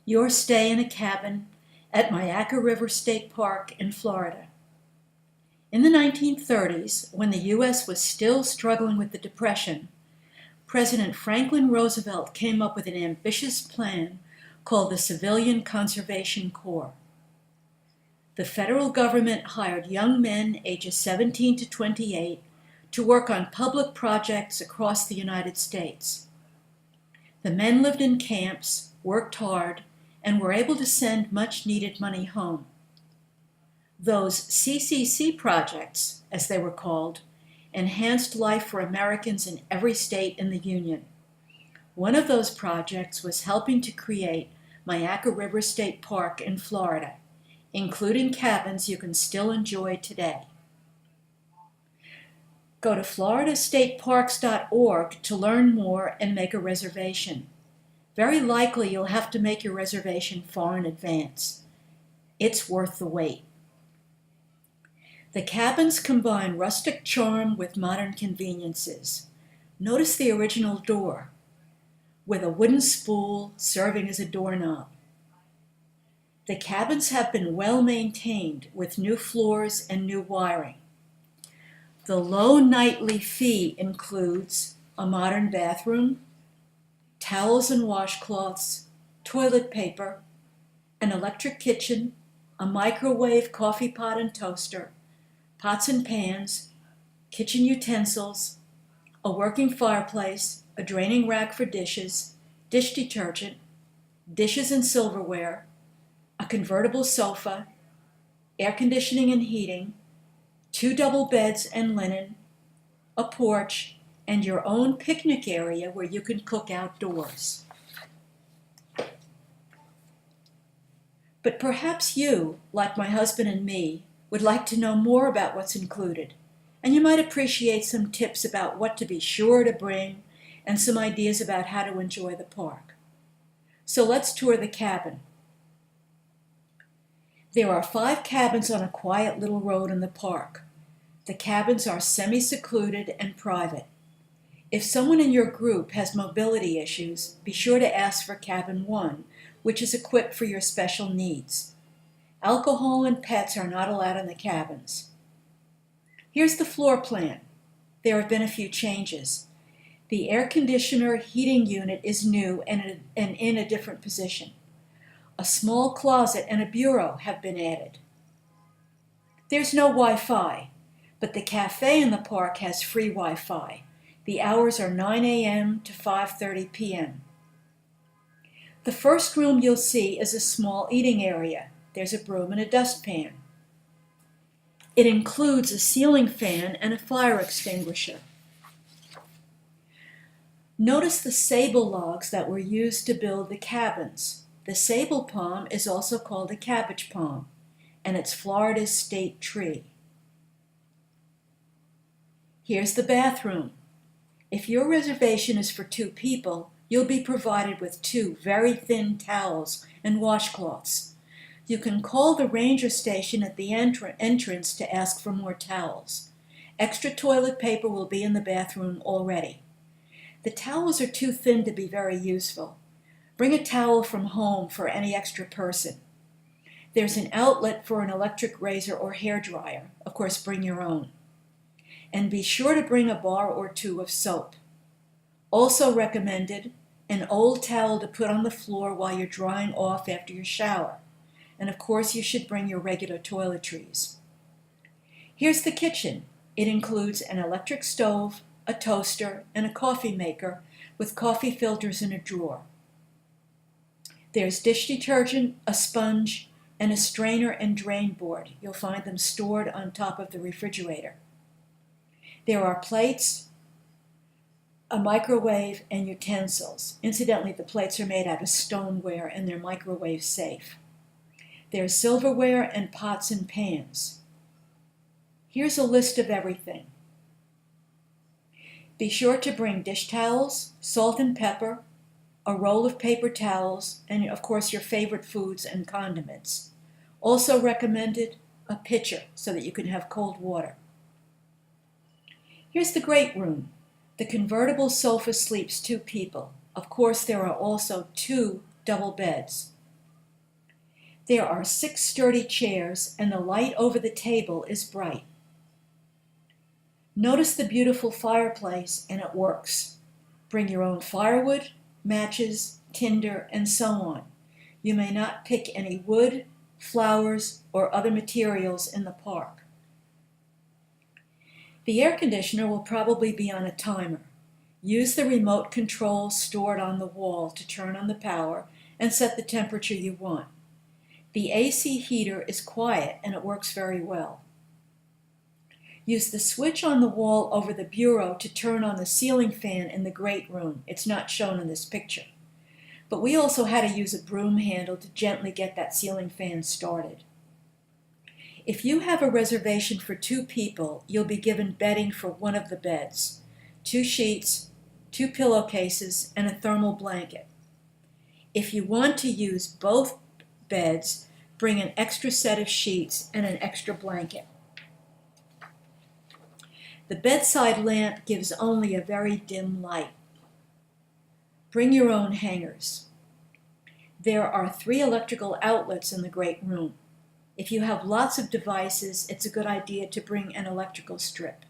Your stay in a cabin at Myakka River State Park in Florida. In the 1930s, when the U.S. was still struggling with the Depression, President Franklin Roosevelt came up with an ambitious plan called the Civilian Conservation Corps. The federal government hired young men ages 17 to 28 to work on public projects across the United States. The men lived in camps, worked hard, and were able to send much needed money home. Those CCC projects, as they were called, enhanced life for Americans in every state in the Union. One of those projects was helping to create Myakka River State Park in Florida, including cabins you can still enjoy today. Go to floridastateparks.org to learn more and make a reservation. Very likely you'll have to make your reservation far in advance. It's worth the wait. The cabins combine rustic charm with modern conveniences. Notice the original door, with a wooden spool serving as a doorknob. The cabins have been well maintained with new floors and new wiring. The low nightly fee includes a modern bathroom, towels and washcloths, toilet paper, an electric kitchen, a microwave, coffee pot and toaster, pots and pans, kitchen utensils, a working fireplace, a draining rack for dishes, dish detergent, dishes and silverware, a convertible sofa, air conditioning and heating, 2 double beds and linen, a porch, and your own picnic area where you can cook outdoors. But perhaps you, like my husband and me, would like to know more about what's included, and you might appreciate some tips about what to be sure to bring and some ideas about how to enjoy the park. So let's tour the cabin. There are 5 cabins on a quiet little road in the park. The cabins are semi-secluded and private. If someone in your group has mobility issues, be sure to ask for cabin 1, which is equipped for your special needs. Alcohol and pets are not allowed in the cabins. Here's the floor plan. There have been a few changes. The air conditioner heating unit is new and in a different position. A small closet and a bureau have been added. There's no Wi-Fi, but the cafe in the park has free Wi-Fi. The hours are 9 a.m. to 5:30 p.m. The first room you'll see is a small eating area. There's a broom and a dustpan. It includes a ceiling fan and a fire extinguisher. Notice the sable logs that were used to build the cabins. The sable palm is also called a cabbage palm, and it's Florida's state tree. Here's the bathroom. If your reservation is for 2 people, you'll be provided with 2 very thin towels and washcloths. You can call the ranger station at the entrance to ask for more towels. Extra toilet paper will be in the bathroom already. The towels are too thin to be very useful. Bring a towel from home for any extra person. There's an outlet for an electric razor or hair dryer. Of course, bring your own. And be sure to bring a bar or 2 of soap. Also recommended, an old towel to put on the floor while you're drying off after your shower. And of course, you should bring your regular toiletries. Here's the kitchen. It includes an electric stove, a toaster, and a coffee maker with coffee filters in a drawer. There's dish detergent, a sponge, and a strainer and drain board. You'll find them stored on top of the refrigerator. There are plates, a microwave, and utensils. Incidentally, the plates are made out of stoneware and they're microwave safe. There's silverware and pots and pans. Here's a list of everything. Be sure to bring dish towels, salt and pepper, a roll of paper towels, and of course your favorite foods and condiments. Also recommended, a pitcher so that you can have cold water. Here's the great room. The convertible sofa sleeps 2 people. Of course, there are also 2 double beds. There are 6 sturdy chairs, and the light over the table is bright. Notice the beautiful fireplace, and it works. Bring your own firewood, matches, tinder, and so on. You may not pick any wood, flowers, or other materials in the park. The air conditioner will probably be on a timer. Use the remote control stored on the wall to turn on the power and set the temperature you want. The AC heater is quiet and it works very well. Use the switch on the wall over the bureau to turn on the ceiling fan in the great room. It's not shown in this picture. But we also had to use a broom handle to gently get that ceiling fan started. If you have a reservation for 2 people, you'll be given bedding for one of the beds, 2 sheets, 2 pillowcases, and a thermal blanket. If you want to use both beds, bring an extra set of sheets and an extra blanket. The bedside lamp gives only a very dim light. Bring your own hangers. There are 3 electrical outlets in the great room. If you have lots of devices, it's a good idea to bring an electrical strip.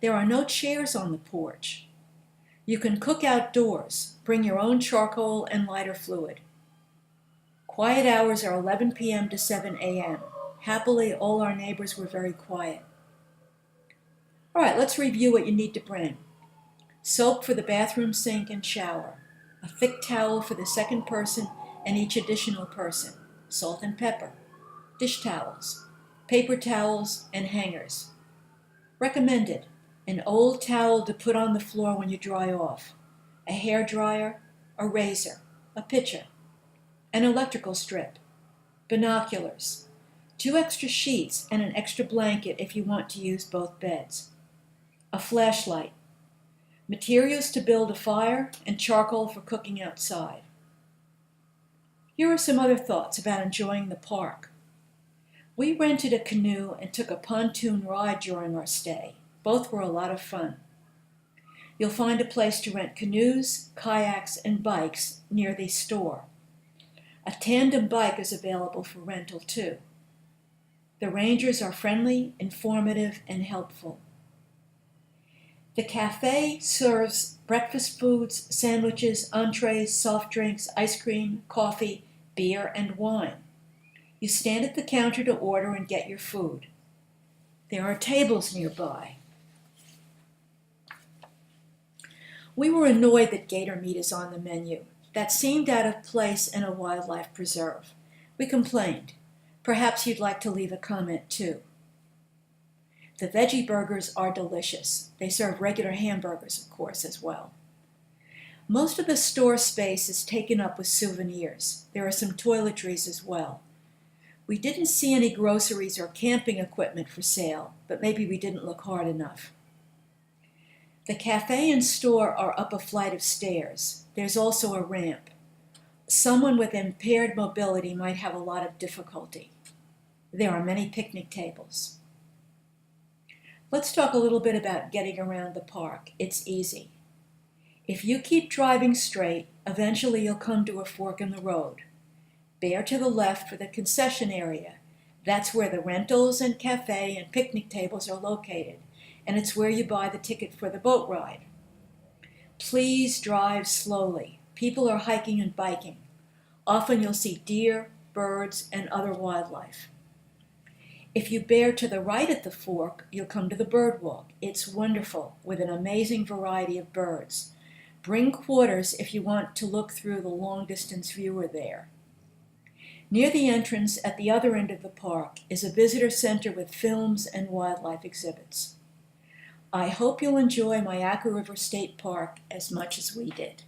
There are no chairs on the porch. You can cook outdoors. Bring your own charcoal and lighter fluid. Quiet hours are 11 p.m. to 7 a.m. Happily, all our neighbors were very quiet. All right, let's review what you need to bring. Soap for the bathroom sink and shower. A thick towel for the second person and each additional person. Salt and pepper. Dish towels. Paper towels and hangers. Recommended: an old towel to put on the floor when you dry off. A hair dryer. A razor. A pitcher. An electrical strip. Binoculars. 2 extra sheets and an extra blanket if you want to use both beds. A flashlight. Materials to build a fire and charcoal for cooking outside. Here are some other thoughts about enjoying the park. We rented a canoe and took a pontoon ride during our stay. Both were a lot of fun. You'll find a place to rent canoes, kayaks, and bikes near the store. A tandem bike is available for rental too. The rangers are friendly, informative, and helpful. The cafe serves breakfast foods, sandwiches, entrees, soft drinks, ice cream, coffee, beer, and wine. You stand at the counter to order and get your food. There are tables nearby. We were annoyed that gator meat is on the menu. That seemed out of place in a wildlife preserve. We complained. Perhaps you'd like to leave a comment too. The veggie burgers are delicious. They serve regular hamburgers, of course, as well. Most of the store space is taken up with souvenirs. There are some toiletries as well. We didn't see any groceries or camping equipment for sale, but maybe we didn't look hard enough. The cafe and store are up a flight of stairs. There's also a ramp. Someone with impaired mobility might have a lot of difficulty. There are many picnic tables. Let's talk a little bit about getting around the park. It's easy. If you keep driving straight, eventually you'll come to a fork in the road. Bear to the left for the concession area. That's where the rentals and cafe and picnic tables are located, and it's where you buy the ticket for the boat ride. Please drive slowly. People are hiking and biking. Often you'll see deer, birds, and other wildlife. If you bear to the right at the fork, you'll come to the bird walk. It's wonderful, with an amazing variety of birds. Bring quarters if you want to look through the long-distance viewer there. Near the entrance at the other end of the park is a visitor center with films and wildlife exhibits. I hope you'll enjoy Myakka River State Park as much as we did.